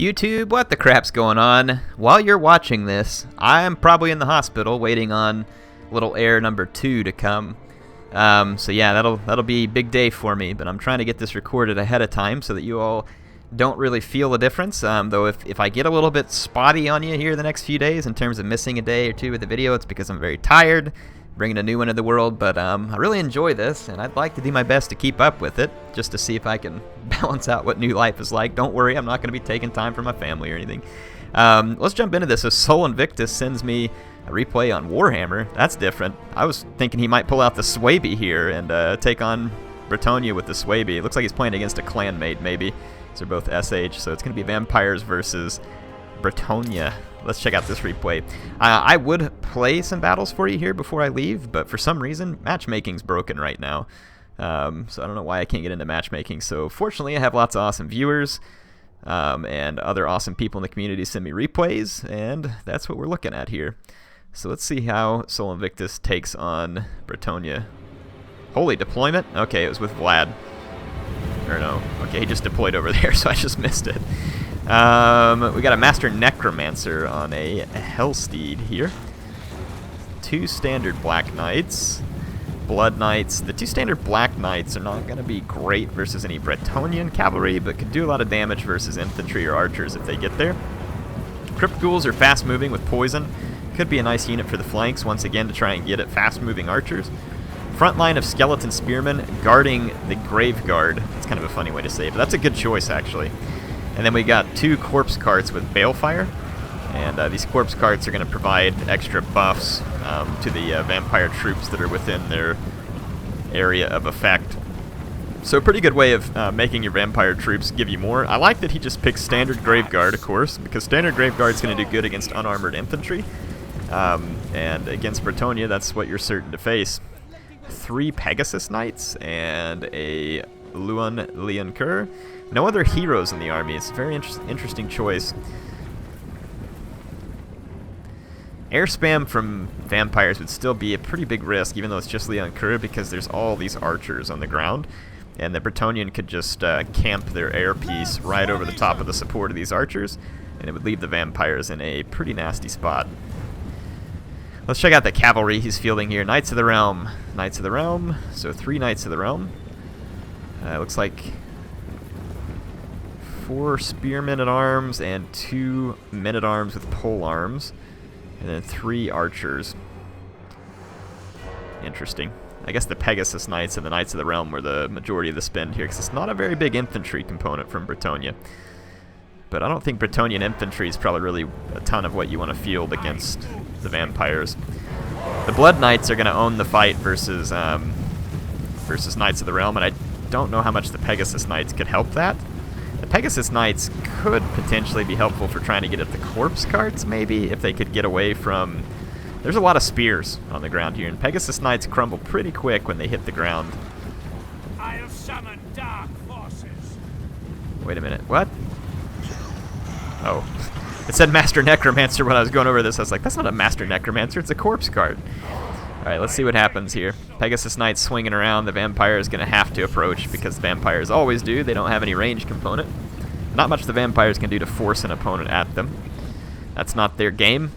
YouTube, what the crap's going on? While you're watching this, I'm probably in the hospital waiting on little heir number 2 to come. So yeah, that'll be a big day for me, but I'm trying to get this recorded ahead of time so that you all don't really feel the difference. Though if I get a little bit spotty on you here the next few days in terms of missing a day or two with the video, it's because I'm very tired, bringing a new one to the world, but I really enjoy this, and I'd like to do my best to keep up with it, just to see if I can balance out what new life is like. Don't worry, I'm not going to be taking time for my family or anything. Let's jump into this. So Sol Invictus sends me a replay on Warhammer. That's different. I was thinking he might pull out the Swaby here and take on Bretonia with the Swaby. It looks like he's playing against a clanmate, maybe. These are both SH, so it's going to be vampires versus Bretonia. Let's check out this replay. I would play some battles for you here before I leave, but for some reason, matchmaking's broken right now. So I don't know why I can't get into matchmaking. So fortunately, I have lots of awesome viewers and other awesome people in the community send me replays, and that's what we're looking at here. So let's see how Sol Invictus takes on Bretonia. Holy deployment? Okay, it was with Vlad. Or no. Okay, he just deployed over there, so I just missed it. We got a Master Necromancer on a Hellsteed here. 2 standard Black Knights. Blood Knights. The 2 standard Black Knights are not going to be great versus any Bretonian cavalry, but could do a lot of damage versus infantry or archers if they get there. Crypt Ghouls are fast moving with poison. Could be a nice unit for the flanks, once again, to try and get at fast moving archers. Front line of skeleton spearmen guarding the grave guard. That's kind of a funny way to say it, but that's a good choice, actually. And then we got 2 corpse carts with balefire, and these corpse carts are going to provide extra buffs to the vampire troops that are within their area of effect. So a pretty good way of making your vampire troops give you more. I like that he just picks standard graveguard, of course, because standard graveguard is going to do good against unarmored infantry, and against Bretonia, that's what you're certain to face. 3 Pegasus Knights and a Luan Leoncoeur. No other heroes in the army. It's a very interesting choice. Air spam from vampires would still be a pretty big risk, even though it's just Leoncoeur, because there's all these archers on the ground, and the Bretonian could just camp their air piece right over the top of the support of these archers, and it would leave the vampires in a pretty nasty spot. Let's check out the cavalry he's fielding here. Knights of the Realm. Knights of the Realm. So 3 Knights of the Realm. Looks like 4 spearmen at arms and 2 men at arms with pole arms, and then 3 archers. Interesting. I guess the Pegasus Knights and the Knights of the Realm were the majority of the spend here, because it's not a very big infantry component from Bretonia. But I don't think Bretonian infantry is probably really a ton of what you want to field against the vampires. The Blood Knights are going to own the fight versus versus Knights of the Realm, and I don't know how much the Pegasus Knights could help that. The Pegasus Knights could potentially be helpful for trying to get at the corpse carts, maybe, if they could get away from... There's a lot of spears on the ground here, and Pegasus Knights crumble pretty quick when they hit the ground. I'll summon dark forces. Wait a minute, what? Oh. It said Master Necromancer when I was going over this. I was like, that's not a Master Necromancer, it's a corpse cart. Alright, let's see what happens here. Pegasus Knights swinging around. The vampire is going to have to approach, because the vampires always do. They don't have any range component. Not much the vampires can do to force an opponent at them. That's not their game.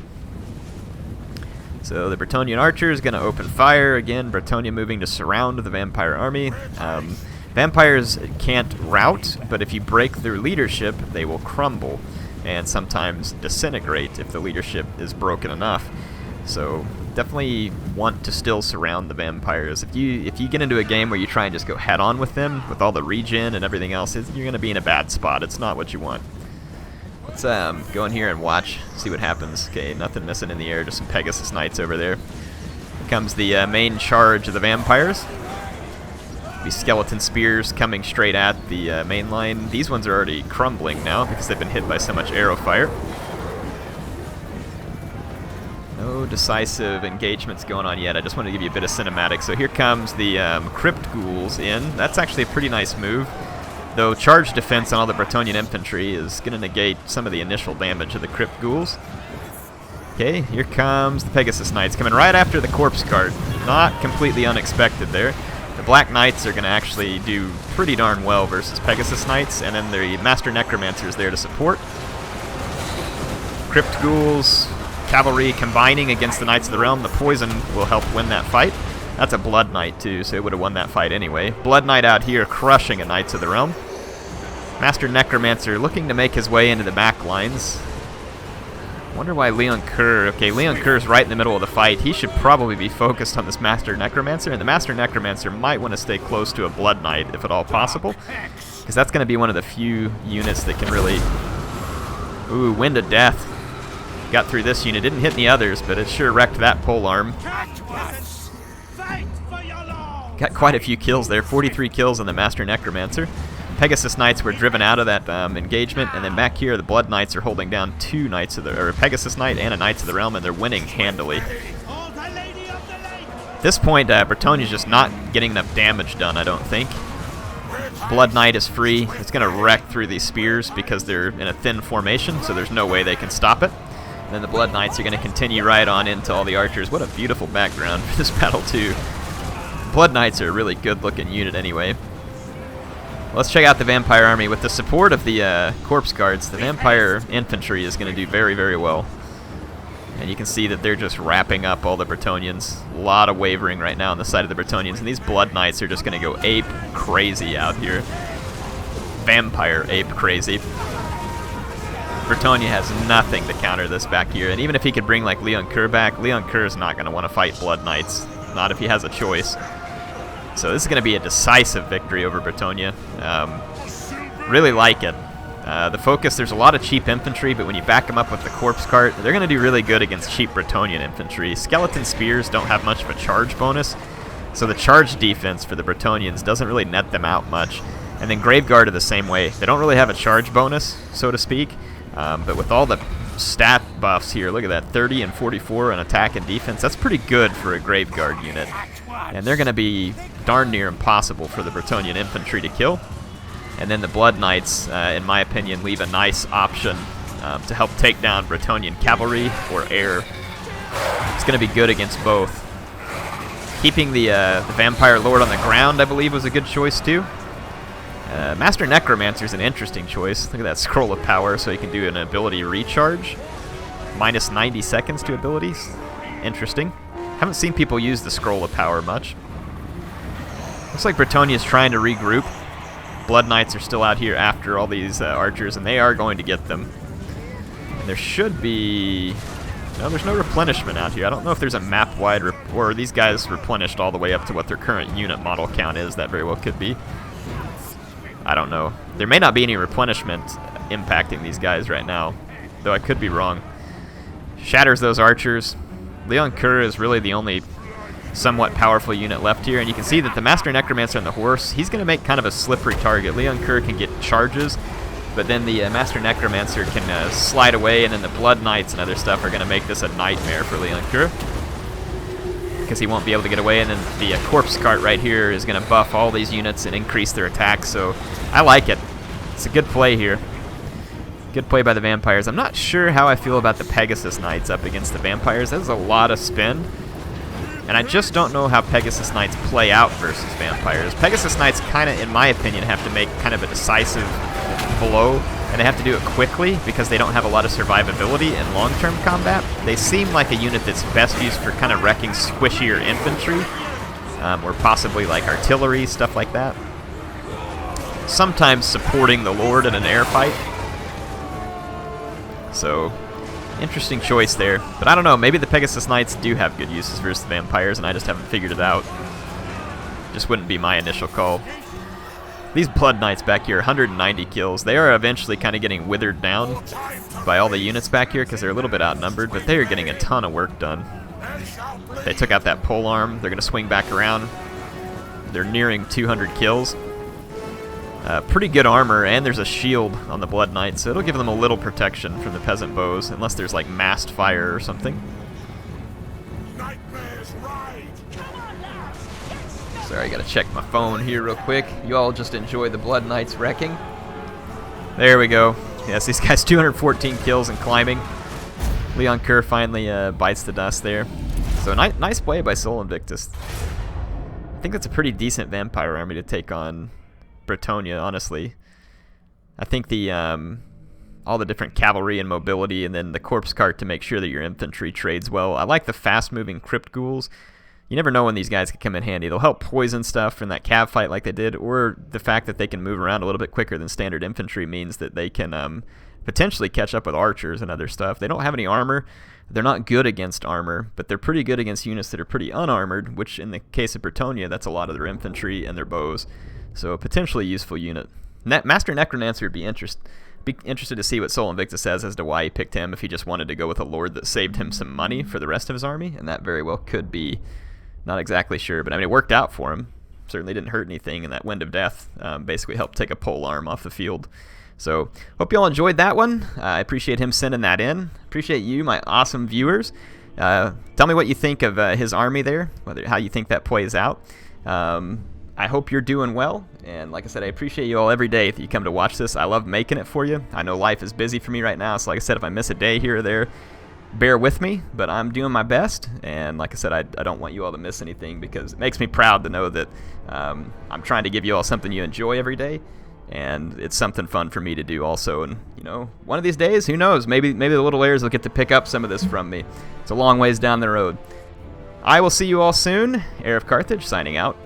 So the Bretonian archer is going to open fire. Again, Bretonia moving to surround the vampire army. Vampires can't rout, but if you break their leadership, they will crumble and sometimes disintegrate if the leadership is broken enough. So definitely want to still surround the vampires. If you get into a game where you try and just go head on with them, with all the regen and everything else, you're going to be in a bad spot. It's not what you want. Let's go in here and watch, see what happens. Okay, nothing missing in the air, just some Pegasus Knights over there. Here comes the main charge of the vampires. These skeleton spears coming straight at the main line. These ones are already crumbling now because they've been hit by so much arrow fire. No decisive engagements going on yet. I just wanted to give you a bit of cinematic. So here comes the Crypt Ghouls in. That's actually a pretty nice move, though charge defense on all the Bretonian infantry is going to negate some of the initial damage of the Crypt Ghouls. Okay, here comes the Pegasus Knights coming right after the corpse cart. Not completely unexpected there. The Black Knights are going to actually do pretty darn well versus Pegasus Knights, and then the Master Necromancer is there to support. Crypt Ghouls, Cavalry combining against the Knights of the Realm. The poison will help win that fight. That's a Blood Knight too, so it would have won that fight anyway. Blood Knight out here crushing a Knights of the Realm. Master Necromancer looking to make his way into the back lines. Wonder why Leon Kerr... Okay, Leon Kerr's right in the middle of the fight. He should probably be focused on this Master Necromancer, and the Master Necromancer might want to stay close to a Blood Knight, if at all possible, because that's going to be one of the few units that can really... Ooh, Wind of Death. Got through this unit. Didn't hit any others, but it sure wrecked that polearm. Got quite a few kills there. 43 kills on the Master Necromancer. Pegasus Knights were driven out of that engagement, and then back here the Blood Knights are holding down two Knights of the, or a Pegasus Knight and a Knights of the Realm, and they're winning handily. At this point, Bretonia's just not getting enough damage done, I don't think. Blood Knight is free. It's going to wreck through these spears because they're in a thin formation, so there's no way they can stop it. And then the Blood Knights are going to continue right on into all the archers. What a beautiful background for this battle, too. Blood Knights are a really good-looking unit anyway. Let's check out the Vampire Army. With the support of the Corpse Guards, the Vampire Infantry is going to do very, very well. And you can see that they're just wrapping up all the Bretonians. A lot of wavering right now on the side of the Bretonians, and these Blood Knights are just going to go ape crazy out here. Vampire ape crazy. Bretonia has nothing to counter this back here, and even if he could bring like Leon Kerr back, Leon Kerr is not going to want to fight Blood Knights. Not if he has a choice. So this is going to be a decisive victory over Bretonia. Really like it. The focus, there's a lot of cheap infantry, but when you back them up with the Corpse Cart, they're going to do really good against cheap Bretonian infantry. Skeleton Spears don't have much of a charge bonus, so the charge defense for the Bretonians doesn't really net them out much. And then Graveguard are the same way. They don't really have a charge bonus, so to speak, but with all the stat buffs here, look at that, 30 and 44 on attack and defense. That's pretty good for a Graveguard unit. And they're going to be darn near impossible for the Bretonian infantry to kill. And then the Blood Knights, in my opinion, leave a nice option to help take down Bretonian cavalry or air. It's going to be good against both. Keeping the Vampire Lord on the ground, I believe, was a good choice too. Master Necromancer is an interesting choice. Look at that Scroll of Power, so you can do an ability recharge. Minus 90 seconds to abilities. Interesting. Haven't seen people use the Scroll of Power much. Looks like Bretonia is trying to regroup. Blood Knights are still out here after all these archers, and they are going to get them. And there should be... No, there's no replenishment out here. I don't know if there's a map-wide... or are these guys replenished all the way up to what their current unit model count is. That very well could be. I don't know. There may not be any replenishment impacting these guys right now, though I could be wrong. Shatters those archers. Leon Kerr is really the only somewhat powerful unit left here, and you can see that the Master Necromancer on the horse, he's going to make kind of a slippery target. Leon Kerr can get charges, but then the Master Necromancer can slide away, and then the Blood Knights and other stuff are going to make this a nightmare for Leon Kerr, because he won't be able to get away, and then the Corpse Cart right here is going to buff all these units and increase their attacks, so I like it. It's a good play here. Good play by the Vampires. I'm not sure how I feel about the Pegasus Knights up against the Vampires. That's a lot of spin. And I just don't know how Pegasus Knights play out versus Vampires. Pegasus Knights kind of, in my opinion, have to make kind of a decisive blow, and they have to do it quickly because they don't have a lot of survivability in long-term combat. They seem like a unit that's best used for kind of wrecking squishier infantry, or possibly like artillery, stuff like that. Sometimes supporting the Lord in an air fight. So, interesting choice there. But I don't know, maybe the Pegasus Knights do have good uses versus the Vampires, and I just haven't figured it out. Just wouldn't be my initial call. These Blood Knights back here, 190 kills. They are eventually kind of getting withered down by all the units back here because they're a little bit outnumbered, but they are getting a ton of work done. They took out that polearm. They're going to swing back around. They're nearing 200 kills. Pretty good armor, and there's a shield on the Blood Knight, so it'll give them a little protection from the peasant bows, unless there's like massed fire or something. Sorry, I gotta check my phone here real quick. You all just enjoy the Blood Knights wrecking. There we go. Yes, these guys 214 kills and climbing. Leon Kerr finally bites the dust there. So nice play by Soul Invictus. I think that's a pretty decent vampire army to take on Bretonia, honestly. I think the all the different cavalry and mobility, and then the corpse cart to make sure that your infantry trades well. I like the fast-moving crypt ghouls. You never know when these guys could come in handy. They'll help poison stuff in that cav fight like they did, or the fact that they can move around a little bit quicker than standard infantry means that they can potentially catch up with archers and other stuff. They don't have any armor. They're not good against armor, but they're pretty good against units that are pretty unarmored, which in the case of Bretonnia, that's a lot of their infantry and their bows. So a potentially useful unit. Master Necromancer would be interested to see what Soul Invictus says as to why he picked him, if he just wanted to go with a lord that saved him some money for the rest of his army, and that very well could be. Not exactly sure, but I mean, it worked out for him. Certainly didn't hurt anything, and that Wind of Death basically helped take a pole arm off the field. So, hope you all enjoyed that one. I appreciate him sending that in. Appreciate you, my awesome viewers. Tell me what you think of his army there, how you think that plays out. I hope you're doing well, and like I said, I appreciate you all every day that you come to watch this. I love making it for you. I know life is busy for me right now, so like I said, if I miss a day here or there, bear with me, but I'm doing my best, and like I said, I don't want you all to miss anything, because it makes me proud to know that I'm trying to give you all something you enjoy every day, and it's something fun for me to do also. And you know, one of these days, who knows, maybe the little heirs will get to pick up some of this from me. It's a long ways down the road. I will see you all soon. HeirofCarthage signing out.